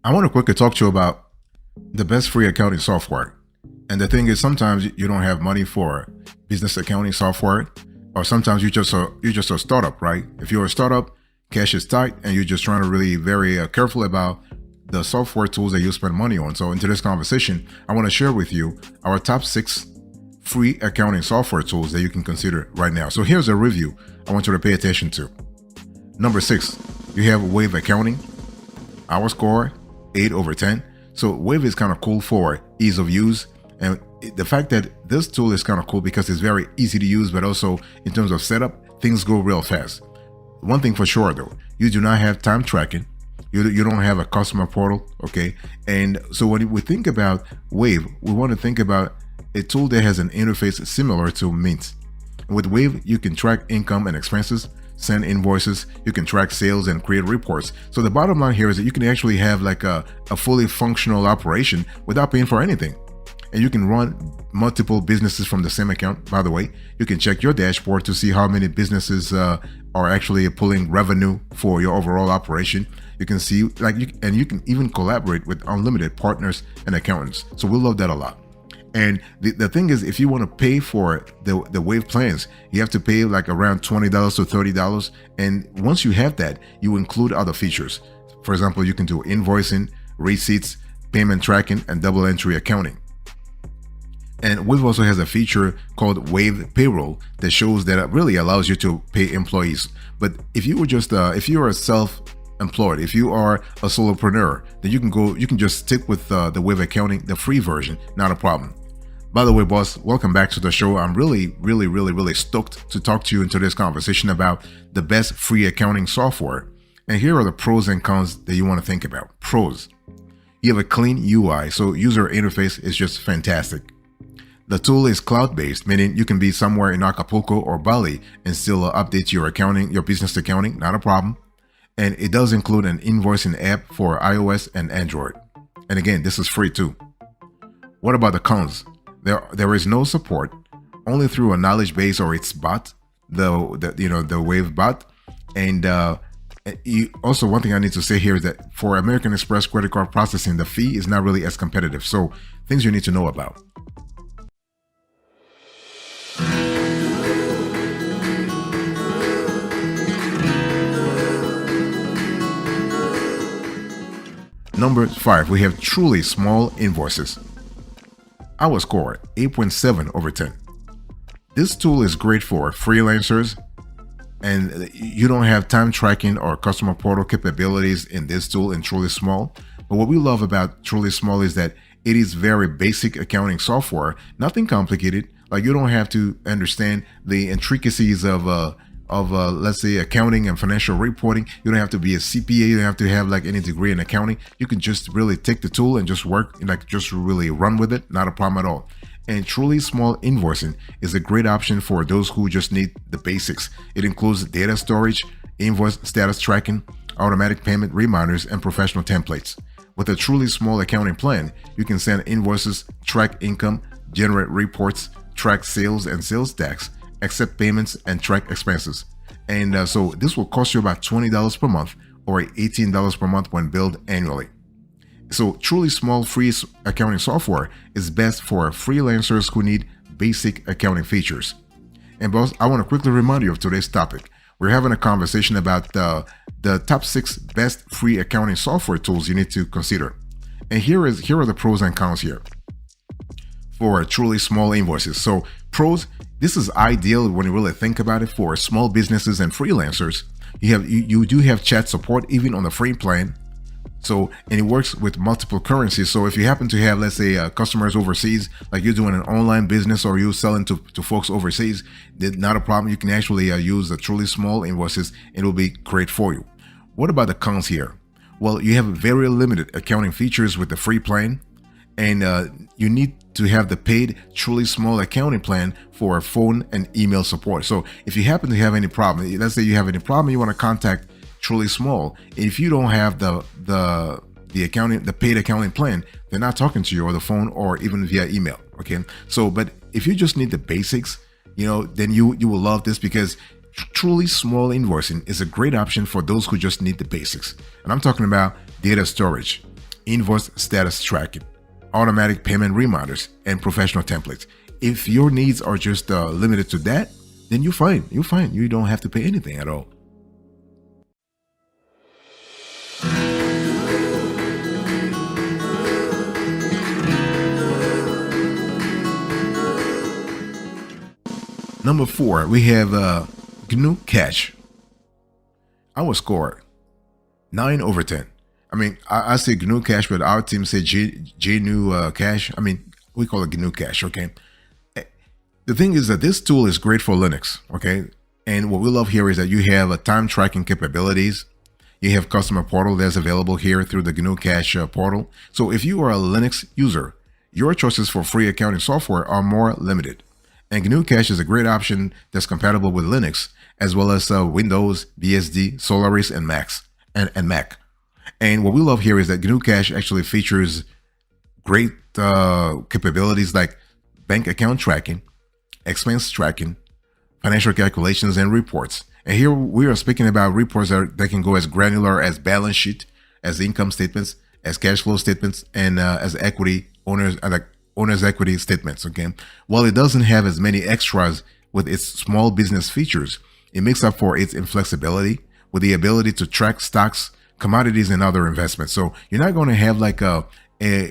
I want to quickly talk to you about the best free accounting software. And the thing is, sometimes you don't have money for business accounting software, or sometimes you're just a startup, right? If you're a startup, cash is tight, and you're just trying to really very careful about the software tools that you spend money on. So in today's conversation, I want to share with you our top 6 free accounting software tools that you can consider right now. So here's a review I want you to pay attention to. Number 6, you have Wave Accounting. Our score 8/10. So Wave is kind of cool for ease of use, and the fact that this tool is kind of cool because it's very easy to use, but also in terms of setup, things go real fast. One thing for sure though, you do not have time tracking. You don't have a customer portal, okay? And so when we think about Wave, we want to think about a tool that has an interface similar to Mint. With Wave, you can track income and expenses, send invoices, you can track sales and create reports. So the bottom line here is that you can actually have like a fully functional operation without paying for anything. And you can run multiple businesses from the same account. By the way, you can check your dashboard to see how many businesses are actually pulling revenue for your overall operation. You can see and you can even collaborate with unlimited partners and accountants. So we love that a lot. And the thing is, if you want to pay for the Wave plans, you have to pay like around $20 to $30. And once you have that, you include other features. For example, you can do invoicing, receipts, payment tracking, and double entry accounting. And Wave also has a feature called Wave Payroll that shows that it really allows you to pay employees. But if you were just if you are self-employed, if you are a solopreneur, then you can just stick with the Wave Accounting, the free version, not a problem. By the way, boss, welcome back to the show. I'm really stoked to talk to you in today's conversation about the best free accounting software. And here are the pros and cons that you want to think about. Pros: you have a clean UI, so user interface is just fantastic. The tool is cloud-based, meaning you can be somewhere in Acapulco or Bali and still update your business accounting, not a problem. And it does include an invoicing app for iOS and Android. And again, this is free too. What about the cons? There is no support, only through a knowledge base or its bot, the Wave bot. And also, one thing I need to say here is that for American Express credit card processing, the fee is not really as competitive. So things you need to know about. Number 5, we have Truly Small Invoices. Our score 8.7/10. This tool is great for freelancers, and you don't have time tracking or customer portal capabilities in this tool in Truly Small. But what we love about Truly Small is that it is very basic accounting software, nothing complicated. Like, you don't have to understand the intricacies of let's say accounting and financial reporting. You don't have to be a CPA. You don't have to have like any degree in accounting. You can just really take the tool and just work, just really run with it. Not a problem at all. And Truly Small Invoicing is a great option for those who just need the basics. It includes data storage, invoice status tracking, automatic payment reminders, and professional templates. With a Truly Small accounting plan, you can send invoices, track income, generate reports, track sales and sales tax, accept payments, and track expenses. And so this will cost you about $20 per month or $18 per month when billed annually. So Truly Small free accounting software is best for freelancers who need basic accounting features. And boss, I want to quickly remind you of today's topic. We're having a conversation about the top 6 best free accounting software tools you need to consider. And here are the pros and cons here for Truly Small Invoices. So pros: this is ideal when you really think about it for small businesses and freelancers. You do have chat support even on the free plan. So, and it works with multiple currencies. So if you happen to have, let's say, customers overseas, like you're doing an online business or you're selling to folks overseas, not a problem. You can actually use the Truly Small Invoices and it will be great for you. What about the cons here? Well, you have very limited accounting features with the free plan, and you need to have the paid Truly Small accounting plan for phone and email support. So if you happen to have any problem, let's say you have any problem, you want to contact Truly Small, if you don't have the paid accounting plan, they're not talking to you over the phone or even via email. Okay, so but if you just need the basics, then you will love this, because Truly Small Invoicing is a great option for those who just need the basics. And I'm talking about data storage, invoice status tracking, automatic payment reminders, and professional templates. If your needs are just limited to that, then you're fine. You're fine. You don't have to pay anything at all. Number 4, we have GNU Cash. Our score 9/10. I mean, I say GNU Cash, but our team said GNU Cash. I mean, we call it GNU Cash. Okay. The thing is that this tool is great for Linux. Okay. And what we love here is that you have a time tracking capabilities. You have customer portal that's available here through the GNU Cash portal. So if you are a Linux user, your choices for free accounting software are more limited. And GNU Cache is a great option that's compatible with Linux, as well as Windows, BSD, Solaris, and Mac. And what we love here is that GNU Cache actually features great capabilities like bank account tracking, expense tracking, financial calculations, and reports. And here we are speaking about reports that can go as granular as balance sheet, as income statements, as cash flow statements, and as equity owner's equity statements. Okay, while it doesn't have as many extras with its small business features, it makes up for its inflexibility with the ability to track stocks, commodities, and other investments. So you're not going to have like a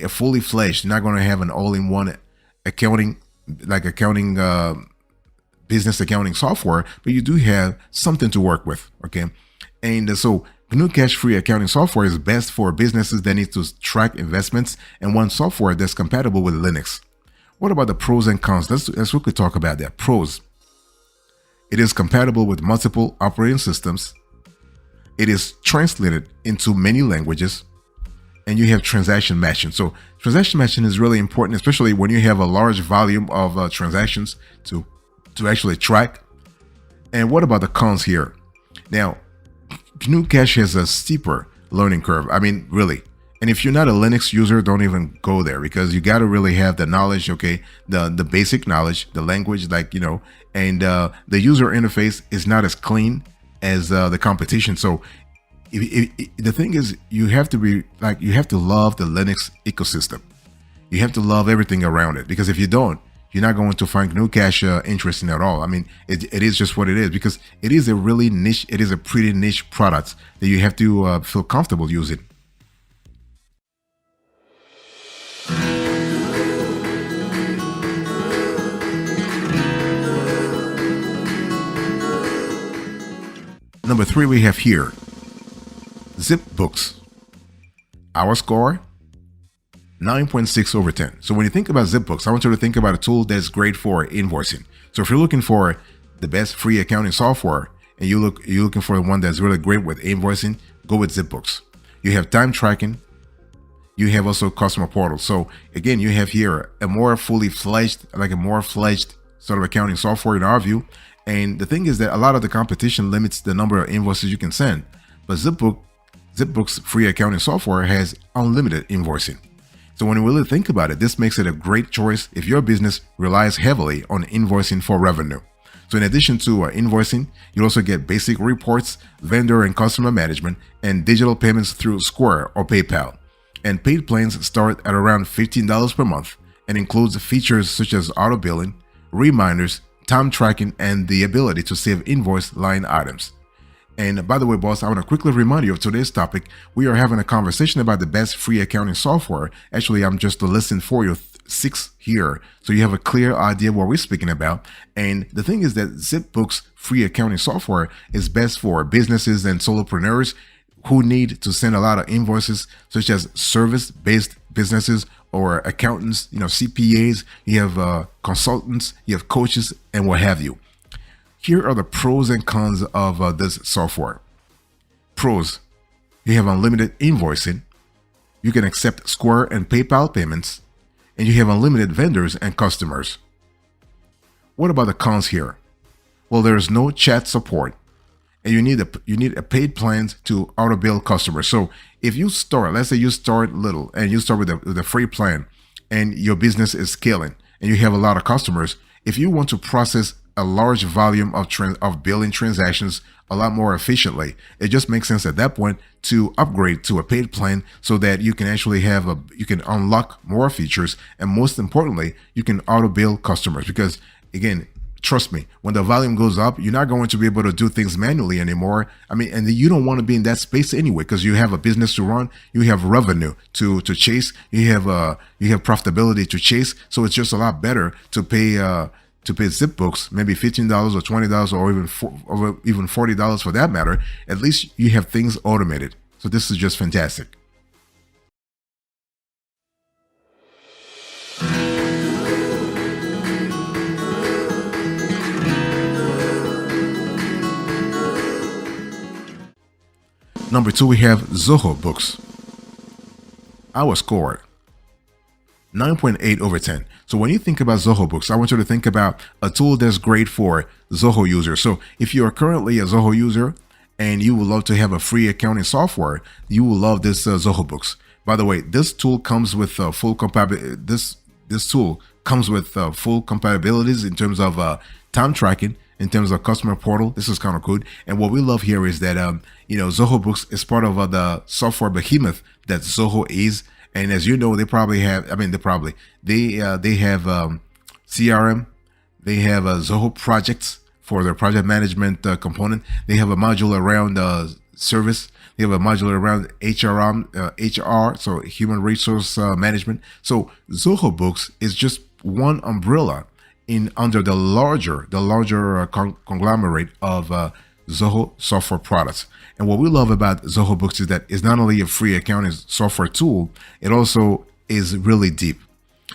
fully fledged, you're not going to have an all-in-one accounting business accounting software, but you do have something to work with. Okay, and so GNU Cache free accounting software is best for businesses that need to track investments and want software that's compatible with Linux. What about the pros and cons? Let's quickly talk about that. Pros: it is compatible with multiple operating systems. It is translated into many languages, and you have transaction matching. So transaction matching is really important, especially when you have a large volume of transactions to actually track. And what about the cons here? Now, GNU Cache has a steeper learning curve. I mean, really. And if you're not a Linux user, don't even go there, because you got to really have the knowledge, okay, the basic knowledge, the language, and the user interface is not as clean as the competition. So the thing is, you have to love the Linux ecosystem. You have to love everything around it, because if you don't, you're not going to find GNU Cache interesting at all. I mean, it is just what it is, because it is a really niche, it is a pretty niche product that you have to feel comfortable using. Number 3 we have here, ZipBooks. Our score, 9.6/10. So when you think about ZipBooks, I want you to think about a tool that's great for invoicing. So if you're looking for the best free accounting software and you're looking for one that's really great with invoicing, go with ZipBooks. You have time tracking. You have also customer portal. So again, you have here a more fledged sort of accounting software in our view. And the thing is that a lot of the competition limits the number of invoices you can send, but ZipBooks free accounting software has unlimited invoicing. So when you really think about it, this makes it a great choice if your business relies heavily on invoicing for revenue. So in addition to invoicing, you also get basic reports, vendor and customer management, and digital payments through Square or PayPal. And paid plans start at around $15 per month and includes features such as auto billing, reminders, time tracking, and the ability to save invoice line items. And by the way, boss, I want to quickly remind you of today's topic. We are having a conversation about the best free accounting software. Actually, I'm just listing for you 6 here, so you have a clear idea what we're speaking about. And the thing is that ZipBooks free accounting software is best for businesses and solopreneurs who need to send a lot of invoices, such as service-based businesses or accountants, CPAs, you have consultants, you have coaches, and what have you. Here are the pros and cons of this software. Pros: you have unlimited invoicing, you can accept Square and PayPal payments, and you have unlimited vendors and customers. What about the cons here? Well, there is no chat support, and you need a paid plan to auto bill customers. So if you start, let's say you start little and you start with a free plan, and your business is scaling and you have a lot of customers, if you want to process a large volume of billing transactions a lot more efficiently. It just makes sense at that point to upgrade to a paid plan so that you can actually you can unlock more features, and most importantly, you can auto bill customers. Because again, trust me, when the volume goes up, you're not going to be able to do things manually anymore. I mean, and you don't want to be in that space anyway, because you have a business to run, you have revenue to chase, you have profitability to chase. So it's just a lot better to pay zip books, maybe $15 or $20 or even $40 for that matter. At least you have things automated. So this is just fantastic. Number 2, we have Zoho Books. Our score, 9.8 over 10. So when you think about Zoho Books, I want you to think about a tool that's great for Zoho users. So if you are currently a Zoho user and you would love to have a free accounting software, you will love this Zoho Books. By the way, this tool comes with full compatibility. This tool comes with full compatibilities in terms of time tracking, in terms of customer portal. This is kind of good. And what we love here is that Zoho Books is part of the software behemoth that Zoho is. And as you know, they probably have, they have CRM, they have Zoho projects for their project management component. They have a module around service. They have a module around HR, so human resource management. So Zoho Books is just one umbrella under the larger conglomerate of Zoho software products. And what we love about Zoho Books is that it's not only a free accounting software tool, it also is really deep.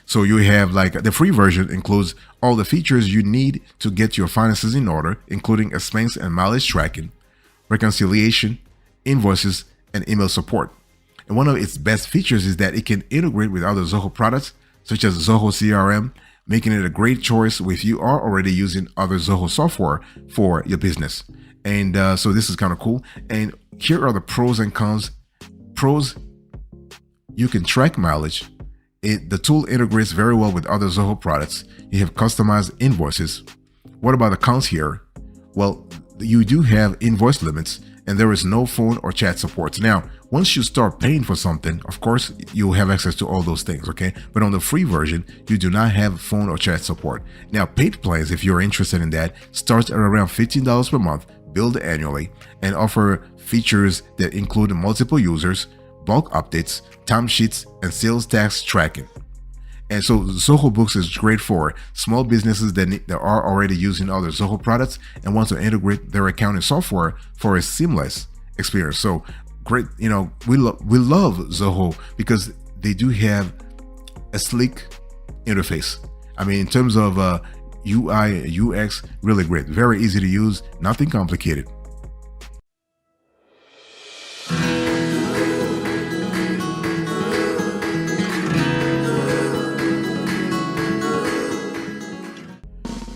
So you have the free version includes all the features you need to get your finances in order, including expense and mileage tracking, reconciliation, invoices, and email support. And one of its best features is that it can integrate with other Zoho products, such as Zoho CRM, making it a great choice if you are already using other Zoho software for your business. And so this is kind of cool. And here are the pros and cons. Pros, you can track mileage. The tool integrates very well with other Zoho products. You have customized invoices. What about the cons here? Well, you do have invoice limits, and there is no phone or chat support. Now, once you start paying for something, of course, you'll have access to all those things, okay? But on the free version, you do not have phone or chat support. Now, paid plans, if you're interested in that, starts at around $15 per month, billed annually, and offer features that include multiple users, bulk updates, timesheets, and sales tax tracking. And so Zoho Books is great for small businesses that are already using other Zoho products and want to integrate their accounting software for a seamless experience. So great, we love Zoho because they do have a sleek interface. I mean, in terms of UI, UX, really great, very easy to use, nothing complicated.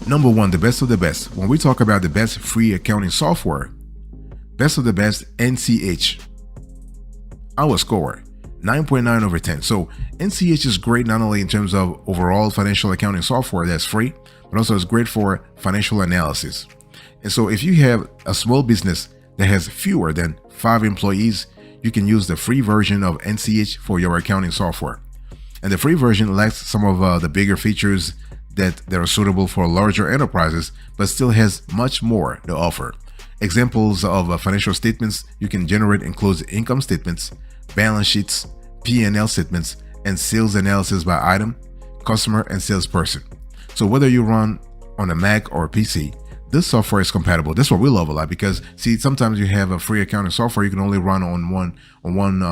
Number 1, the best of the best. When we talk about the best free accounting software, best of the best, NCH. Our score, 9.9 over 10. So NCH is great not only in terms of overall financial accounting software that's free, but also it's great for financial analysis. And so if you have a small business that has fewer than 5 employees, you can use the free version of NCH for your accounting software. And the free version lacks some of the bigger features that are suitable for larger enterprises, but still has much more to offer. Examples of financial statements you can generate includes income statements, balance sheets, P&L statements, and sales analysis by item, customer, and salesperson. So whether you run on a Mac or a PC, this software is compatible. That's what we love a lot because, see, sometimes you have a free accounting software you can only run on one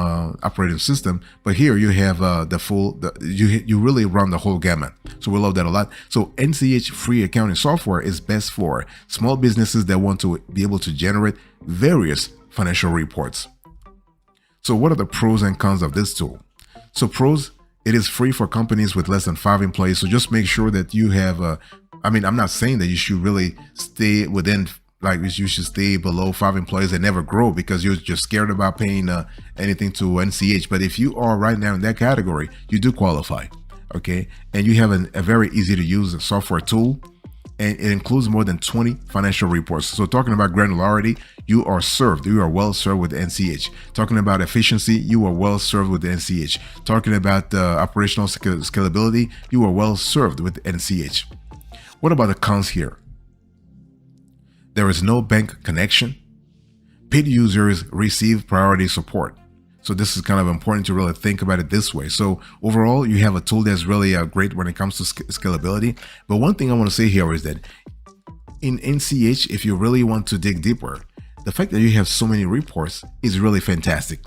operating system, but here you have you really run the whole gamut. So we love that a lot. So NCH free accounting software is best for small businesses that want to be able to generate various financial reports. So what are the pros and cons of this tool? So pros, it is free for companies with less than 5 employees. So just make sure that you have I'm not saying that you should really stay within, you should stay below 5 employees and never grow because you're just scared about paying anything to NCH. But if you are right now in that category, you do qualify, okay? And you have a very easy to use software tool and it includes more than 20 financial reports. So talking about granularity, you are served. You are well served with NCH. Talking about efficiency, you are well served with NCH. Talking about operational scalability, you are well served with NCH. What about the cons here? There is no bank connection. Paid users receive priority support. So this is kind of important to really think about it this way. So overall, you have a tool that's really great when it comes to scalability. But one thing I want to say here is that in NCH, if you really want to dig deeper, the fact that you have so many reports is really fantastic.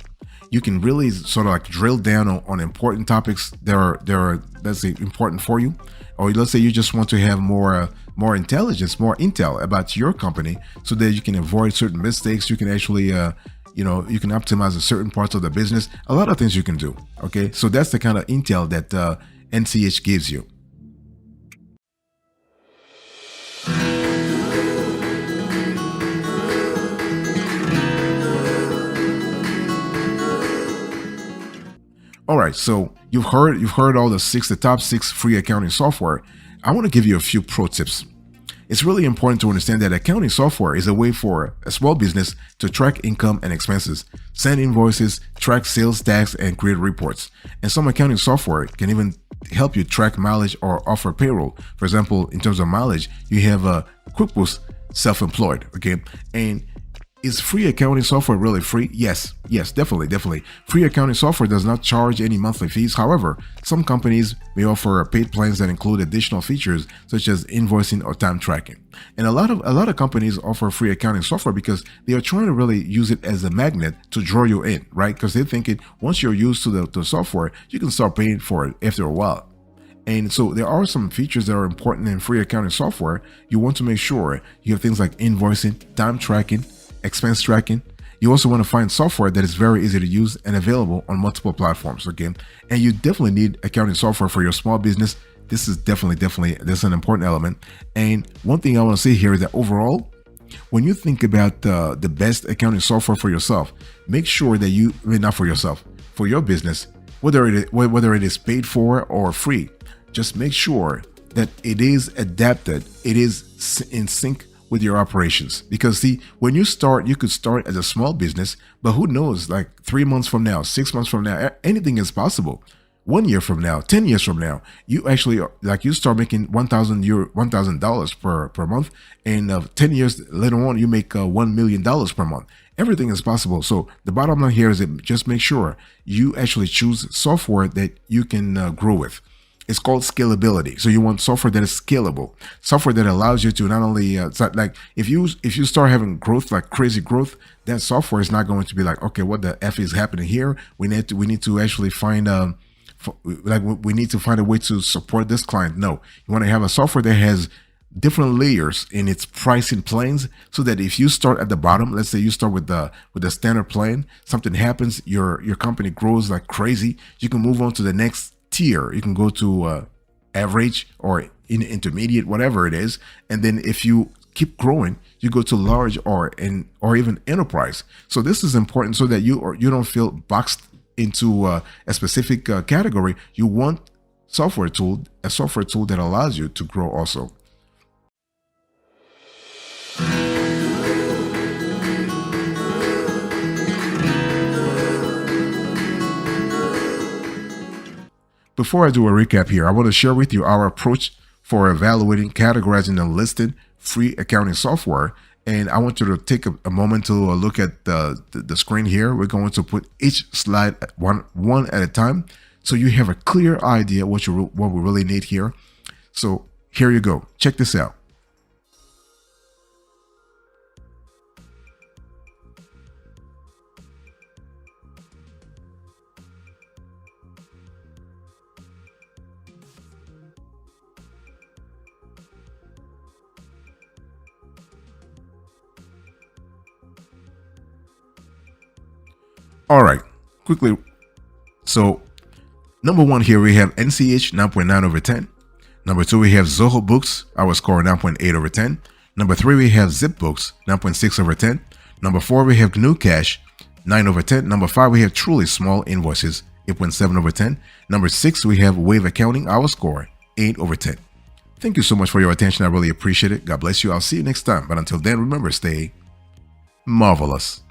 You can really sort of like drill down on important topics that are that's important for you. Or let's say you just want to have more intelligence, more intel about your company so that you can avoid certain mistakes. You can actually you can optimize a certain parts of the business. A lot of things you can do. Okay, so that's the kind of intel that NCH gives you. All right, so you've heard all the top six free accounting software. I want to give you a few pro tips. It's really important to understand that accounting software is a way for a small business to track income and expenses, send invoices, track sales tax, and create reports. And some accounting software can even help you track mileage or offer payroll. For example, in terms of mileage, you have QuickBooks Self-Employed, okay? And is free accounting software really free? Yes, definitely. Free accounting software does not charge any monthly fees. However, some companies may offer paid plans that include additional features such as invoicing or time tracking. And a lot of companies offer free accounting software because they are trying to really use it as a magnet to draw you in, right? Because they think once you're used to the software, you can start paying for it after a while. And so there are some features that are important in free accounting software. You want to make sure you have things like invoicing, time tracking, expense tracking. You also want to find software that is very easy to use and available on multiple platforms, okay? And you definitely need accounting software for your small business. This is definitely that's an important element. And one thing I want to say here is that overall, when you think about the best accounting software for yourself, make sure that not for yourself, for your business, whether it is paid for or free, just make sure that it is adapted, it is in sync with your operations. Because see, when you start, you could start as a small business, but who knows, like 3 months from now, 6 months from now, anything is possible. 1 year from now, 10 years from now, you actually you start making $1,000 per month, and 10 years later on, you make $1 million per month. Everything is possible. So the bottom line here is that just make sure you actually choose software that you can grow with. It's called scalability. So you want software that is scalable, software that allows you to not only if you start having growth, like crazy growth, that software is not going to be like, okay, what the F is happening here? We need to actually find we need to find a way to support this client. No, you want to have a software that has different layers in its pricing plans, so that if you start at the bottom, let's say you start with the standard plan, something happens, your company grows like crazy, you can move on to the next tier. You can go to average or intermediate, whatever it is, and then if you keep growing, you go to large or even enterprise. So this is important so that you don't feel boxed into a specific category. You want a software tool that allows you to grow also. Before I do a recap here, I want to share with you our approach for evaluating, categorizing, and listing free accounting software. And I want you to take a moment to look at the screen here. We're going to put each slide one at a time, so you have a clear idea what we really need here. So here you go. Check this out. All right, quickly. So number one here, we have NCH 9.9 over 10. Number two, we have Zoho Books, our score 9.8 over 10. Number three, we have ZipBooks 9.6 over 10. Number four, we have GNU Cash 9 over 10. Number five, we have Truly Small Invoices 8.7 over 10. Number six, we have Wave Accounting, our score 8 over 10. Thank you so much for your attention. I really appreciate it. God bless you. I'll see you next time. But until then, remember, stay marvelous.